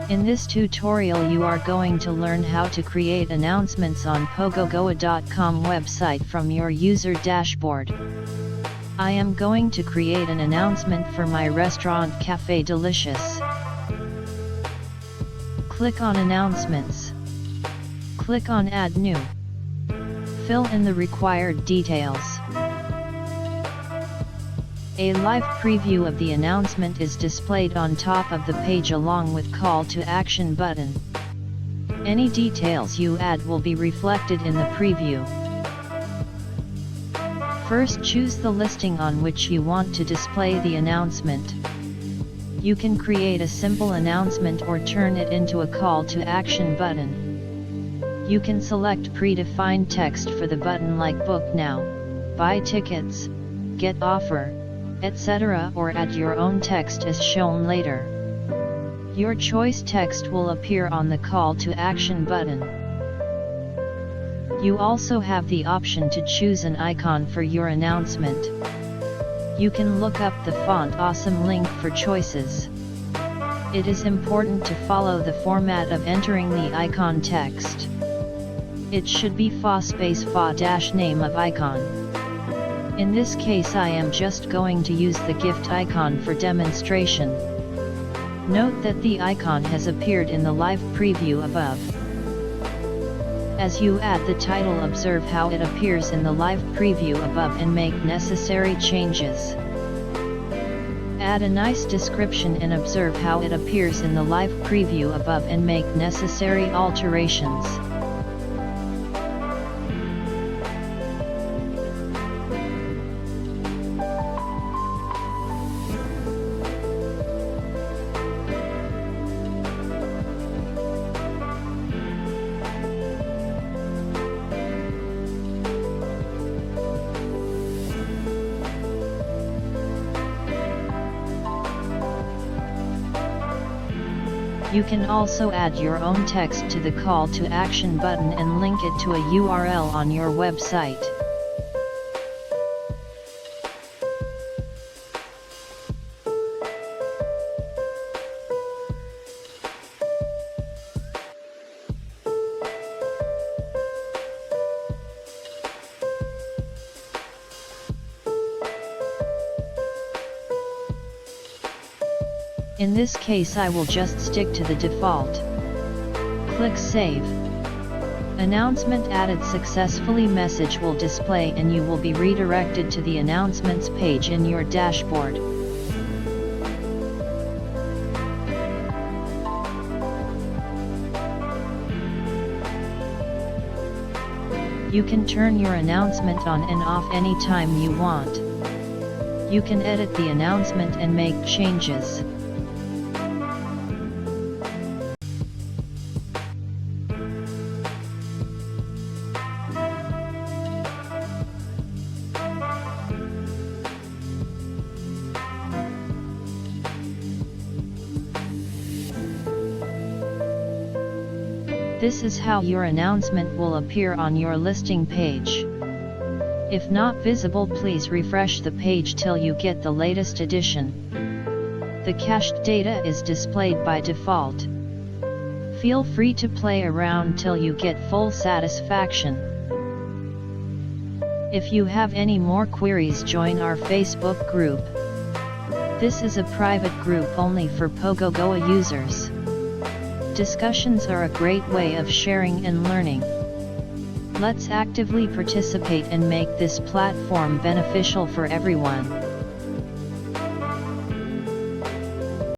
In this tutorial you are going to learn how to create announcements on Pogogoa.com website from your user dashboard. I am going to create an announcement for my restaurant Cafe Delicious. Click on Announcements. Click on Add New. Fill in the required details. A live preview of the announcement is displayed on top of the page along with call to action button. Any details you add will be reflected in the preview. First, choose the listing on which you want to display the announcement. You can create a simple announcement or turn it into a call to action button. You can select predefined text for the button like Book Now, Buy Tickets, Get Offer, etc., or add your own text as shown later. Your choice text will appear on the call to action button. You also have the option to choose an icon for your announcement. You can look up the Font Awesome link for choices. It is important to follow the format of entering the icon text. It should be fa space fa dash name of icon. In this case I am just going to use the gift icon for demonstration. Note that the icon has appeared in the live preview above. As you add the title, observe how it appears in the live preview above and make necessary changes. Add a nice description and observe how it appears in the live preview above and make necessary alterations. You can also add your own text to the call to action button and link it to a URL on your website. In this case I will just stick to the default. Click Save. Announcement added successfully message will display and you will be redirected to the announcements page in your dashboard. You can turn your announcement on and off anytime you want. You can edit the announcement and make changes. This is how your announcement will appear on your listing page. If not visible, please refresh the page till you get the latest edition. The cached data is displayed by default. Feel free to play around till you get full satisfaction. If you have any more queries, join our Facebook group. This is a private group only for Pogogoa users. Discussions are a great way of sharing and learning. Let's actively participate and make this platform beneficial for everyone.